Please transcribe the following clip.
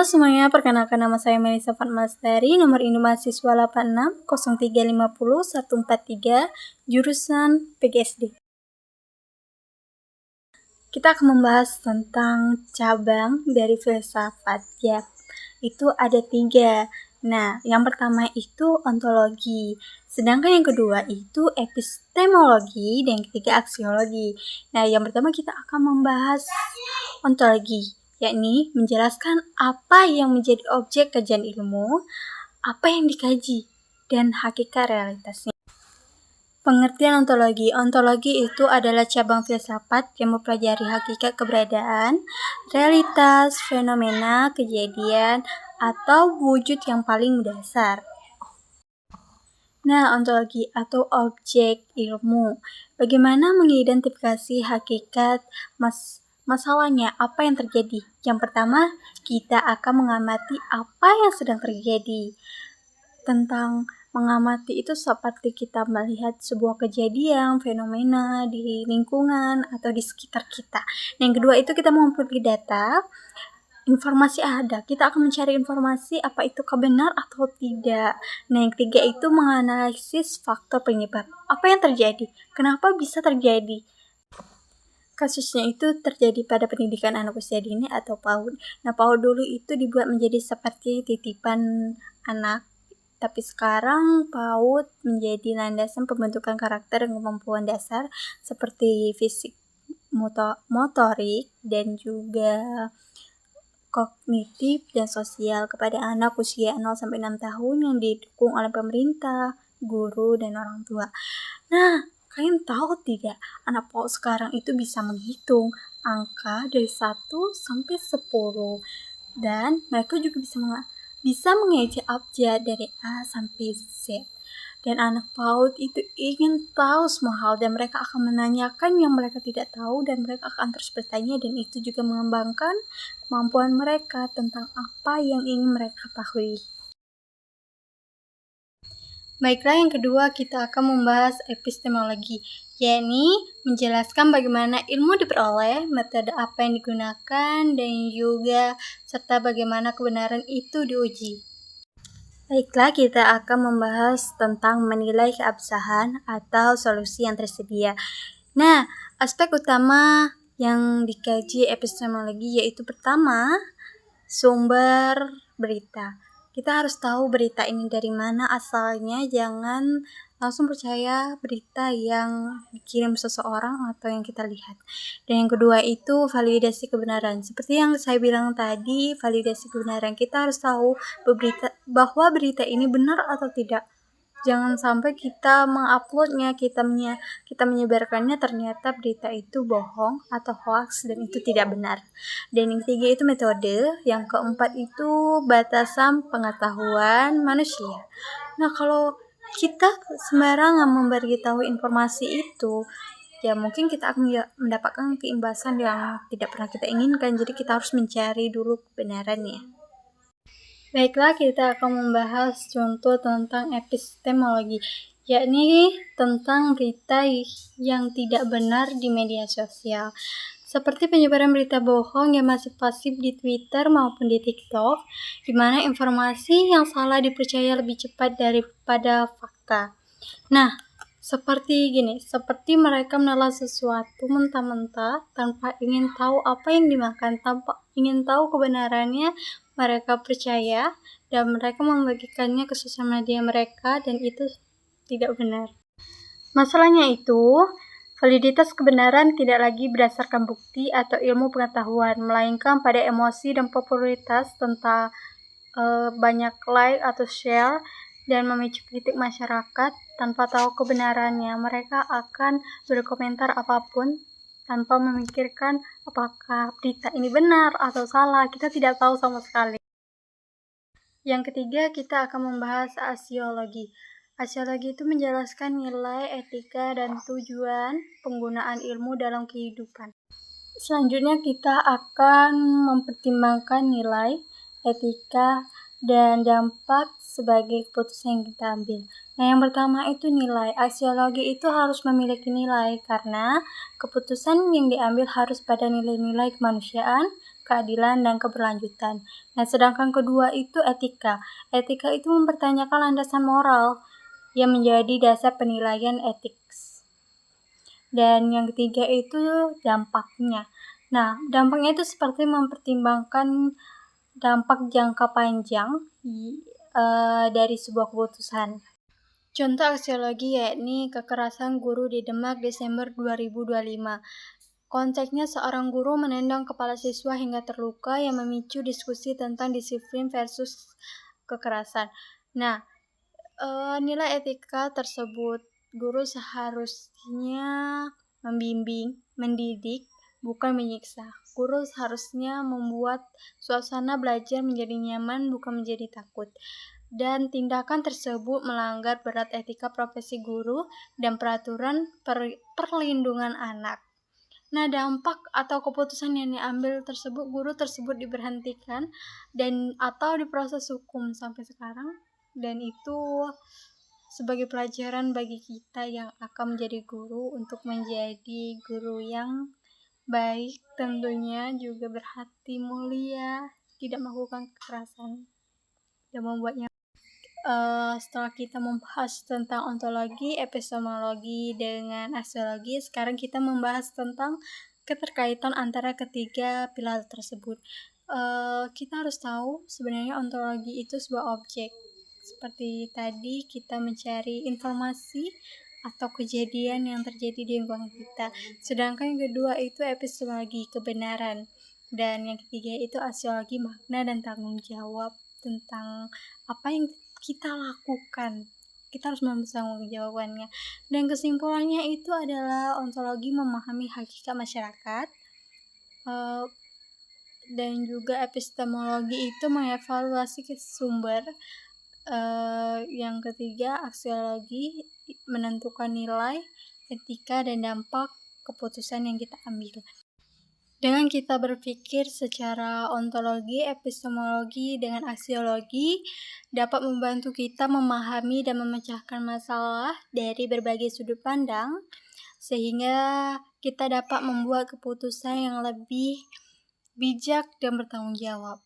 semuanya, perkenalkan nama saya Melisa Fatmastari, nomor induk mahasiswa 86 0350 143, jurusan PGSD. Kita akan membahas tentang cabang dari filsafat, ya. Itu ada 3. Nah, yang pertama itu ontologi, sedangkan yang kedua itu epistemologi, dan yang ketiga aksiologi. Nah, yang pertama kita akan membahas ontologi, yakni menjelaskan apa yang menjadi objek kajian ilmu, apa yang dikaji, dan hakikat realitasnya. Pengertian ontologi. Ontologi itu adalah cabang filsafat yang mempelajari hakikat keberadaan, realitas, fenomena, kejadian, atau wujud yang paling mendasar. Nah, ontologi atau objek ilmu. Bagaimana mengidentifikasi hakikat masalahnya, apa yang terjadi? Yang pertama, kita akan mengamati apa yang sedang terjadi. Tentang mengamati itu seperti kita melihat sebuah kejadian, fenomena di lingkungan atau di sekitar kita. Yang kedua itu kita mengumpulkan data, informasi ada. Kita akan mencari informasi apa itu benar atau tidak. Nah, yang ketiga itu menganalisis faktor penyebab. Apa yang terjadi? Kenapa bisa terjadi? Kasusnya itu terjadi pada pendidikan anak usia dini atau PAUD. Nah, PAUD dulu itu dibuat menjadi seperti titipan anak, tapi sekarang PAUD menjadi landasan pembentukan karakter dan kemampuan dasar seperti fisik, motorik, dan juga kognitif dan sosial kepada anak usia 0-6 tahun yang didukung oleh pemerintah, guru, dan orang tua. Nah, kalian tahu tidak, anak PAUD sekarang itu bisa menghitung angka dari 1-10, dan mereka juga bisa mengeja abjad dari A sampai Z. Dan anak PAUD itu ingin tahu semua hal, dan mereka akan menanyakan yang mereka tidak tahu, dan mereka akan terus bertanya, dan itu juga mengembangkan kemampuan mereka tentang apa yang ingin mereka ketahui. Baiklah, yang kedua kita akan membahas epistemologi, yakni menjelaskan bagaimana ilmu diperoleh, metode apa yang digunakan, dan juga serta bagaimana kebenaran itu diuji. Baiklah, kita akan membahas tentang menilai keabsahan atau solusi yang tersedia. Nah, aspek utama yang dikaji epistemologi yaitu pertama, sumber berita. Kita harus tahu berita ini dari mana asalnya, jangan langsung percaya berita yang dikirim seseorang atau yang kita lihat. Dan yang kedua itu validasi kebenaran. Seperti yang saya bilang tadi, validasi kebenaran. Kita harus tahu bahwa berita ini benar atau tidak. Jangan sampai kita menguploadnya, kita menyebarkannya, ternyata berita itu bohong atau hoax dan itu tidak benar. Dan yang ketiga itu metode, yang keempat itu batasan pengetahuan manusia. Nah, kalau kita sembarangan memberitahu informasi itu, ya mungkin kita akan mendapatkan keimbasan yang tidak pernah kita inginkan. Jadi kita harus mencari dulu kebenarannya. Baiklah, kita akan membahas contoh tentang epistemologi, yakni tentang berita yang tidak benar di media sosial. Seperti penyebaran berita bohong yang masih pasif di Twitter maupun di TikTok, di mana informasi yang salah dipercaya lebih cepat daripada fakta. Nah, seperti mereka menelan sesuatu mentah-mentah tanpa ingin tahu apa yang dimakan, tanpa ingin tahu kebenarannya, mereka percaya dan mereka membagikannya ke sosial media mereka, dan itu tidak benar. Masalahnya itu, validitas kebenaran tidak lagi berdasarkan bukti atau ilmu pengetahuan, melainkan pada emosi dan popularitas tentang banyak like atau share, dan memicu kritik masyarakat tanpa tahu kebenarannya. Mereka akan berkomentar apapun tanpa memikirkan apakah berita ini benar atau salah. Kita tidak tahu sama sekali. Yang ketiga, kita akan membahas aksiologi. Aksiologi itu menjelaskan nilai, etika, dan tujuan penggunaan ilmu dalam kehidupan. Selanjutnya kita akan mempertimbangkan nilai, etika, dan dampak sebagai keputusan yang kita ambil. Nah, yang pertama itu nilai. Aksiologi itu harus memiliki nilai karena keputusan yang diambil harus pada nilai-nilai kemanusiaan, keadilan, dan keberlanjutan. Nah, sedangkan kedua itu etika. Etika itu mempertanyakan landasan moral yang menjadi dasar penilaian etik. Dan yang ketiga itu dampaknya. Nah, dampaknya itu seperti mempertimbangkan dampak jangka panjang dari sebuah keputusan. Contoh aksiologi yakni kekerasan guru di Demak Desember 2025. Konteksnya seorang guru menendang kepala siswa hingga terluka yang memicu diskusi tentang disiplin versus kekerasan. Nah, nilai etika tersebut, guru seharusnya membimbing, mendidik, bukan menyiksa. Guru seharusnya membuat suasana belajar menjadi nyaman, bukan menjadi takut. Dan tindakan tersebut melanggar berat etika profesi guru dan peraturan perlindungan anak. Nah, dampak atau keputusan yang diambil tersebut, guru tersebut diberhentikan dan atau diproses hukum sampai sekarang, dan itu sebagai pelajaran bagi kita yang akan menjadi guru untuk menjadi guru yang baik, tentunya juga berhati mulia, tidak melakukan kekerasan dan membuatnya. Setelah kita membahas tentang ontologi, epistemologi, dengan aksiologi, sekarang kita membahas tentang keterkaitan antara ketiga pilar tersebut. Kita harus tahu sebenarnya ontologi itu sebuah objek. Seperti tadi kita mencari informasi atau kejadian yang terjadi di lingkungan kita. Sedangkan yang kedua itu epistemologi, kebenaran. Dan yang ketiga itu aksiologi, makna dan tanggung jawab tentang apa yang kita lakukan. Kita harus mempertanggung jawabannya. Dan kesimpulannya itu adalah ontologi memahami hakikat masyarakat, dan juga epistemologi itu mengevaluasi sumber. Yang ketiga aksiologi menentukan nilai, etika, dan dampak keputusan yang kita ambil. Dengan kita berpikir secara ontologi, epistemologi, dengan aksiologi dapat membantu kita memahami dan memecahkan masalah dari berbagai sudut pandang, sehingga kita dapat membuat keputusan yang lebih bijak dan bertanggung jawab.